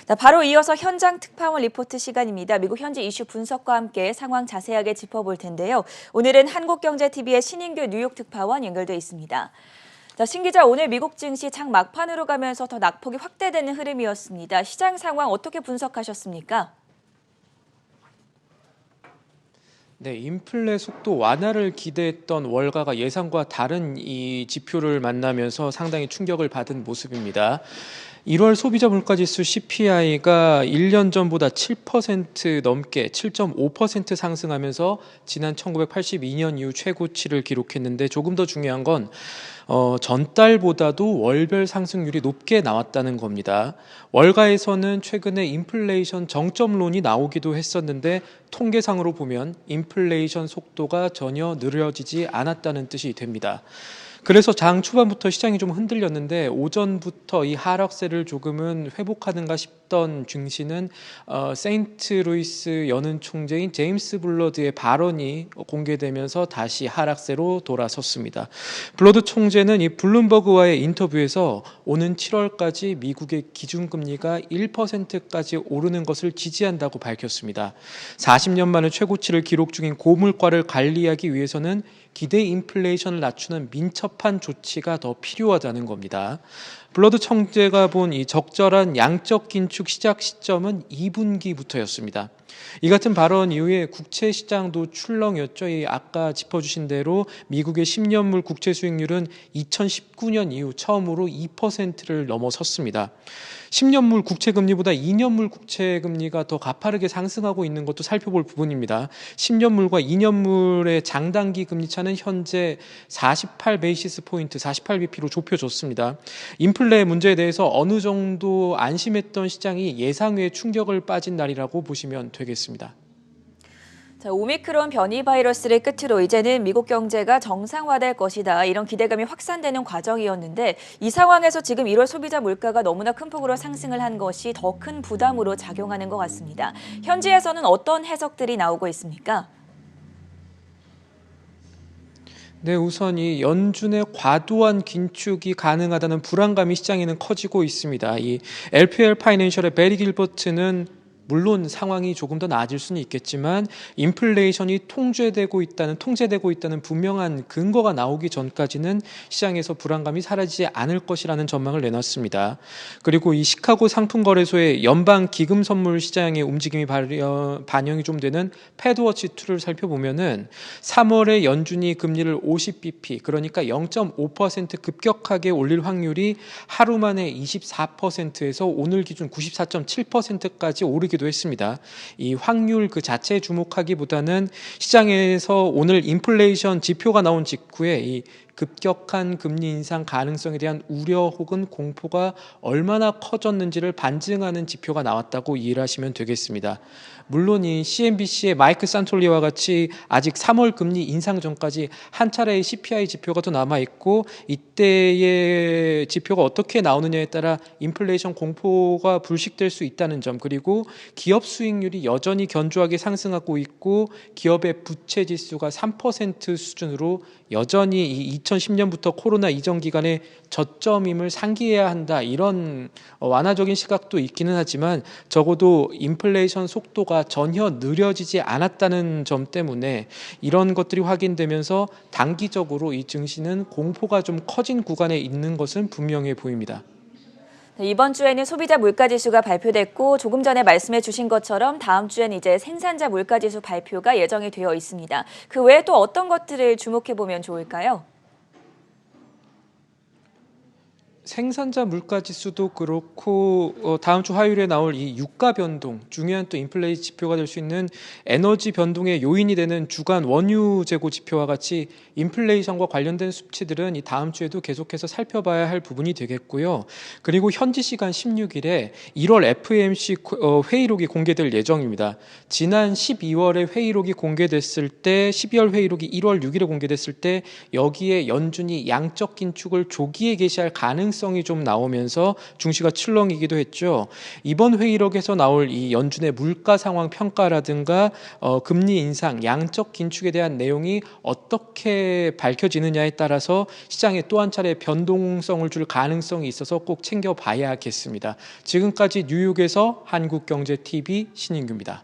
바로 이어서 현장 특파원 리포트 시간입니다. 미국 현지 이슈 분석과 함께 상황 자세하게 짚어볼 텐데요. 오늘은 한국경제TV의 신인규 뉴욕 특파원 연결돼 있습니다. 신 기자, 오늘 미국 증시 장 막판으로 가면서 더 낙폭이 확대되는 흐름이었습니다. 시장 상황 어떻게 분석하셨습니까? 네, 인플레 속도 완화를 기대했던 월가가 예상과 다른 이 지표를 만나면서 상당히 충격을 받은 모습입니다. 1월 소비자 물가지수 CPI가 1년 전보다 7% 넘게 7.5% 상승하면서 지난 1982년 이후 최고치를 기록했는데, 조금 더 중요한 건 전달보다도 월별 상승률이 높게 나왔다는 겁니다. 월가에서는 최근에 인플레이션 정점론이 나오기도 했었는데, 통계상으로 보면 인플레이션 속도가 전혀 느려지지 않았다는 뜻이 됩니다. 그래서 장 초반부터 시장이 좀 흔들렸는데, 오전부터 이 하락세를 조금은 회복하는가 싶던 증시는 세인트루이스 연은 총재인 제임스 블러드의 발언이 공개되면서 다시 하락세로 돌아섰습니다. 블러드 총재는 이 블룸버그와의 인터뷰에서 오는 7월까지 미국의 기준금리가 1%까지 오르는 것을 지지한다고 밝혔습니다. 40년 만에 최고치를 기록 중인 고물가를 관리하기 위해서는 기대 인플레이션을 낮추는 민첩한 조치가 더 필요하다는 겁니다. 블러드 총재가 본 이 적절한 양적 긴축 시작 시점은 2분기부터였습니다. 이 같은 발언 이후에 국채 시장도 출렁였죠. 아까 짚어주신 대로 미국의 10년물 국채 수익률은 2019년 이후 처음으로 2%를 넘어섰습니다. 10년물 국채금리보다 2년물 국채금리가 더 가파르게 상승하고 있는 것도 살펴볼 부분입니다. 10년물과 2년물의 장단기 금리 차는 현재 48베이시스 포인트, 48bp로 좁혀졌습니다. 인플레 문제에 대해서 어느 정도 안심했던 시장이 예상외의 충격을 빠진 날이라고 보시면 되겠습니다. 오미크론 변이 바이러스를 끝으로 이제는 미국 경제가 정상화될 것이다, 이런 기대감이 확산되는 과정이었는데, 이 상황에서 지금 1월 소비자 물가가 너무나 큰 폭으로 상승을 한 것이 더 큰 부담으로 작용하는 것 같습니다. 현지에서는 어떤 해석들이 나오고 있습니까? 네, 우선 이 연준의 과도한 긴축이 가능하다는 불안감이 시장에는 커지고 있습니다. 이 LPL 파이낸셜의 베리 길버트는 물론 상황이 조금 더 나아질 수는 있겠지만 인플레이션이 통제되고 있다는 분명한 근거가 나오기 전까지는 시장에서 불안감이 사라지지 않을 것이라는 전망을 내놨습니다. 그리고 이 시카고 상품거래소의 연방 기금 선물 시장의 움직임이 반영이 좀 되는 패드워치2를 살펴보면은 3월에 연준이 금리를 50bp, 그러니까 0.5% 급격하게 올릴 확률이 하루 만에 24%에서 오늘 기준 94.7%까지 오르기도 했습니다. 이 확률 그 자체에 주목하기보다는 시장에서 오늘 인플레이션 지표가 나온 직후에 이 급격한 금리 인상 가능성에 대한 우려 혹은 공포가 얼마나 커졌는지를 반증하는 지표가 나왔다고 이해를 하시면 되겠습니다. 물론 이 CNBC의 마이크 산톨리와 같이 아직 3월 금리 인상 전까지 한 차례의 CPI 지표가 더 남아있고, 이때의 지표가 어떻게 나오느냐에 따라 인플레이션 공포가 불식될 수 있다는 점, 그리고 기업 수익률이 여전히 견조하게 상승하고 있고 기업의 부채 지수가 3% 수준으로 여전히 이 2010년부터 코로나 이전 기간의 저점임을 상기해야 한다, 이런 완화적인 시각도 있기는 하지만 적어도 인플레이션 속도가 전혀 느려지지 않았다는 점 때문에 이런 것들이 확인되면서 단기적으로 이 증시는 공포가 좀 커진 구간에 있는 것은 분명해 보입니다. 이번 주에는 소비자 물가지수가 발표됐고, 조금 전에 말씀해 주신 것처럼 다음 주엔 이제 생산자 물가지수 발표가 예정이 되어 있습니다. 그 외에 또 어떤 것들을 주목해 보면 좋을까요? 생산자 물가지수도 그렇고 다음 주 화요일에 나올 이 유가 변동, 중요한 또 인플레이션 지표가 될 수 있는 에너지 변동의 요인이 되는 주간 원유 재고 지표와 같이 인플레이션과 관련된 수치들은 이 다음 주에도 계속해서 살펴봐야 할 부분이 되겠고요. 그리고 현지 시간 16일에 1월 FOMC 회의록이 공개될 예정입니다. 지난 12월에 회의록이 공개됐을 때, 12월 회의록이 1월 6일에 공개됐을 때 여기에 연준이 양적 긴축을 조기에 개시할 가능성이 가능성이 좀 나오면서 중시가 출렁이기도 했죠. 이번 회의록에서 나올 이 연준의 물가 상황 평가라든가 금리 인상, 양적 긴축에 대한 내용이 어떻게 밝혀지느냐에 따라서 시장에 또 한 차례 변동성을 줄 가능성이 있어서 꼭 챙겨봐야겠습니다. 지금까지 뉴욕에서 한국경제TV 신인규입니다.